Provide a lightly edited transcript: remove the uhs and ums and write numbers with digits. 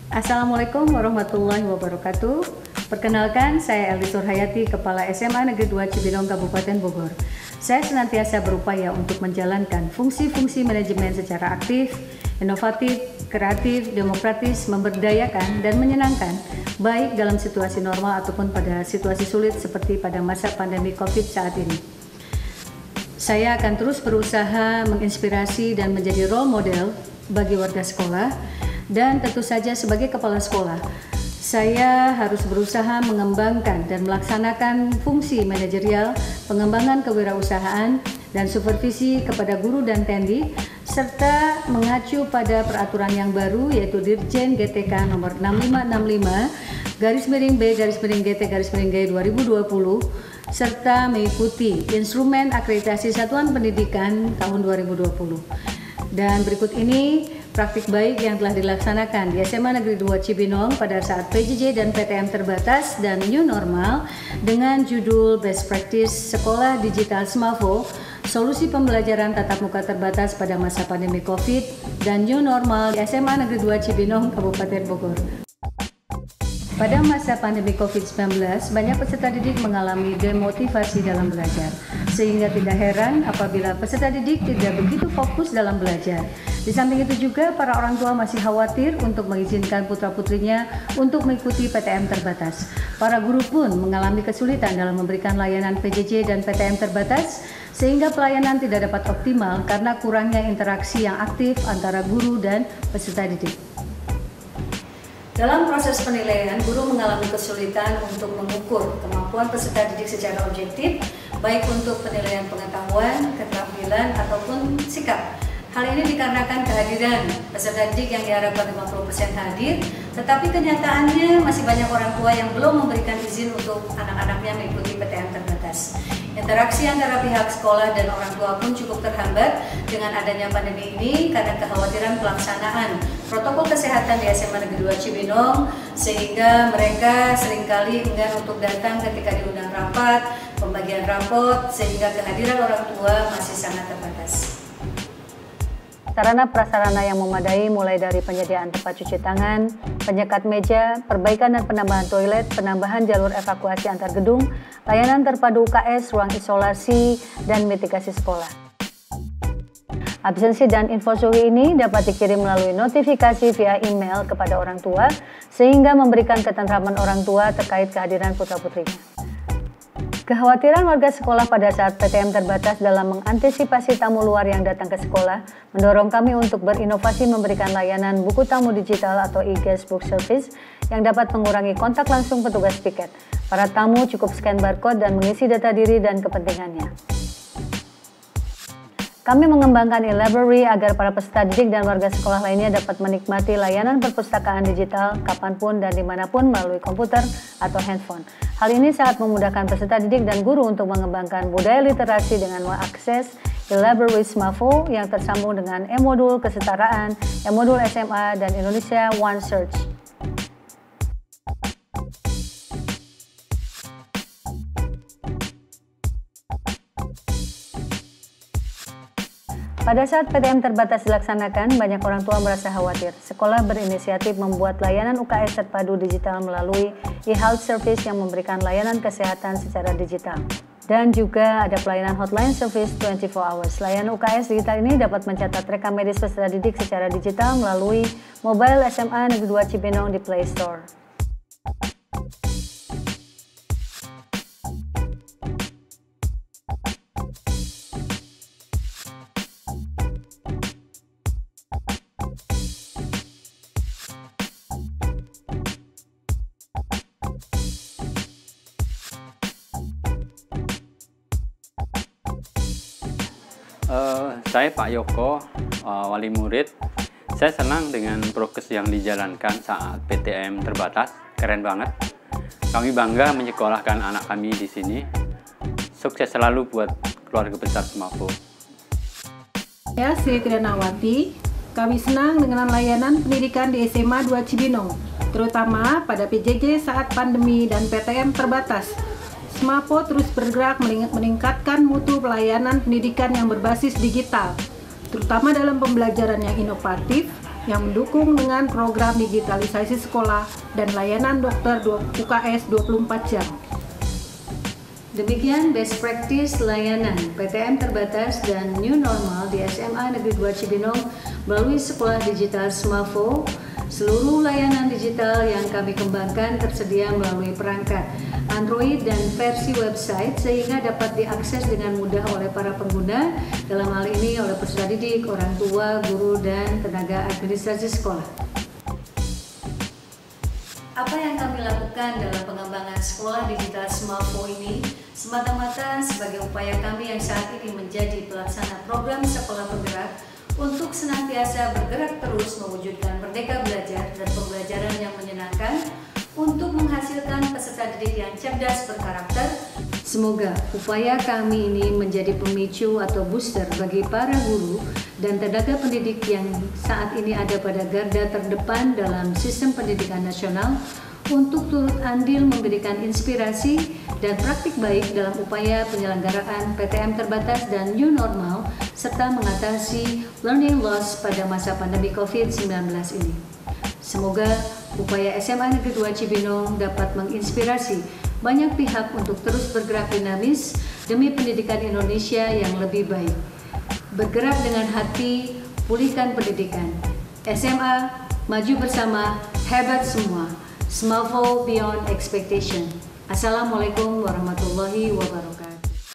Assalamualaikum warahmatullahi wabarakatuh. Perkenalkan, saya Elvi Surhayati, Kepala SMA Negeri 2 Cibinong, Kabupaten Bogor. Saya senantiasa berupaya untuk menjalankan fungsi-fungsi manajemen secara aktif, inovatif, kreatif, demokratis, memberdayakan, dan menyenangkan, baik dalam situasi normal ataupun pada situasi sulit seperti pada masa pandemi COVID saat ini. Saya akan terus berusaha menginspirasi dan menjadi role model bagi warga sekolah, dan tentu saja sebagai kepala sekolah, saya harus berusaha mengembangkan dan melaksanakan fungsi manajerial, pengembangan kewirausahaan, dan supervisi kepada guru dan tendi, serta mengacu pada peraturan yang baru yaitu Dirjen GTK nomor 6565/B/GT/G 2020, serta mengikuti instrumen akreditasi satuan pendidikan tahun 2020. Dan berikut ini praktik baik yang telah dilaksanakan di SMA Negeri 2 Cibinong pada saat PJJ dan PTM terbatas dan New Normal dengan judul Best Practice Sekolah Digital SMAVO, Solusi Pembelajaran Tatap Muka Terbatas pada Masa Pandemi COVID dan New Normal di SMA Negeri 2 Cibinong, Kabupaten Bogor. Pada masa pandemi COVID-19, banyak peserta didik mengalami demotivasi dalam belajar, sehingga tidak heran apabila peserta didik tidak begitu fokus dalam belajar. Di samping itu juga, para orang tua masih khawatir untuk mengizinkan putra-putrinya untuk mengikuti PTM terbatas. Para guru pun mengalami kesulitan dalam memberikan layanan PJJ dan PTM terbatas, sehingga pelayanan tidak dapat optimal karena kurangnya interaksi yang aktif antara guru dan peserta didik. Dalam proses penilaian, guru mengalami kesulitan untuk mengukur kemampuan peserta didik secara objektif, baik untuk penilaian pengetahuan, keterampilan, ataupun sikap. Hal ini dikarenakan kehadiran peserta didik yang diharapkan 50% hadir, tetapi kenyataannya masih banyak orang tua yang belum memberikan izin untuk anak-anaknya mengikuti PTM terbatas. Interaksi antara pihak sekolah dan orang tua pun cukup terhambat dengan adanya pandemi ini karena kekhawatiran pelaksanaan protokol kesehatan di SMA Negeri 2 Cibinong, sehingga mereka seringkali enggan untuk datang ketika diundang rapat, pembagian rapot, sehingga kehadiran orang tua masih sangat terbatas. Sarana prasarana yang memadai mulai dari penyediaan tempat cuci tangan, penyekat meja, perbaikan dan penambahan toilet, penambahan jalur evakuasi antar gedung, layanan terpadu UKS, ruang isolasi, dan mitigasi sekolah. Absensi dan info suhu ini dapat dikirim melalui notifikasi via email kepada orang tua, sehingga memberikan ketentraman orang tua terkait kehadiran putra-putrinya. Kekhawatiran warga sekolah pada saat PTM terbatas dalam mengantisipasi tamu luar yang datang ke sekolah mendorong kami untuk berinovasi memberikan layanan buku tamu digital atau e-guest book service yang dapat mengurangi kontak langsung petugas piket. Para tamu cukup scan barcode dan mengisi data diri dan kepentingannya. Kami mengembangkan e-library agar para peserta didik dan warga sekolah lainnya dapat menikmati layanan perpustakaan digital kapanpun dan dimanapun melalui komputer atau handphone. Hal ini sangat memudahkan peserta didik dan guru untuk mengembangkan budaya literasi dengan mengakses e-library SMAVO yang tersambung dengan e-modul kesetaraan, e-modul SMA, dan Indonesia One Search. Pada saat PTM terbatas dilaksanakan, banyak orang tua merasa khawatir. Sekolah berinisiatif membuat layanan UKS terpadu digital melalui e-health service yang memberikan layanan kesehatan secara digital. Dan juga ada pelayanan hotline service 24 hours. Layanan UKS digital ini dapat mencatat rekam medis peserta didik secara digital melalui mobile SMA Negeri 2 Cibinong di Play Store. Saya Pak Yoko, wali murid. Saya senang dengan prokes yang dijalankan saat PTM terbatas, keren banget. Kami bangga menyekolahkan anak kami di sini. Sukses selalu buat keluarga besar SMAVO. Saya Sri Trianawati. Kami senang dengan layanan pendidikan di SMA 2 Cibinong, terutama pada PJJ saat pandemi dan PTM terbatas. SMAVO terus bergerak meningkatkan mutu pelayanan pendidikan yang berbasis digital, terutama dalam pembelajaran yang inovatif, yang mendukung dengan program digitalisasi sekolah dan layanan dokter UKS 24 jam. Demikian best practice layanan PTM terbatas dan new normal di SMA Negeri 2 Cibinong melalui sekolah digital Smavo. Seluruh layanan digital yang kami kembangkan tersedia melalui perangkat Android dan versi website sehingga dapat diakses dengan mudah oleh para pengguna, dalam hal ini oleh peserta didik, orang tua, guru, dan tenaga administrasi sekolah. Apa yang kami lakukan dalam pengembangan sekolah digital Smavo ini semata-mata sebagai upaya kami yang saat ini menjadi pelaksana program sekolah penggerak untuk senantiasa bergerak terus mewujudkan merdeka belajar dan pembelajaran yang menyenangkan untuk menghasilkan peserta didik yang cerdas berkarakter. Semoga upaya kami ini menjadi pemicu atau booster bagi para guru dan tenaga pendidik yang saat ini ada pada garda terdepan dalam sistem pendidikan nasional untuk turut andil memberikan inspirasi dan praktik baik dalam upaya penyelenggaraan PTM terbatas dan new normal serta mengatasi learning loss pada masa pandemi COVID-19 ini. Semoga upaya SMA Negeri 2 Cibinong dapat menginspirasi banyak pihak untuk terus bergerak dinamis demi pendidikan Indonesia yang lebih baik. Bergerak dengan hati, pulihkan pendidikan. SMA, maju bersama, hebat semua. Smavo beyond expectation. Assalamualaikum warahmatullahi wabarakatuh.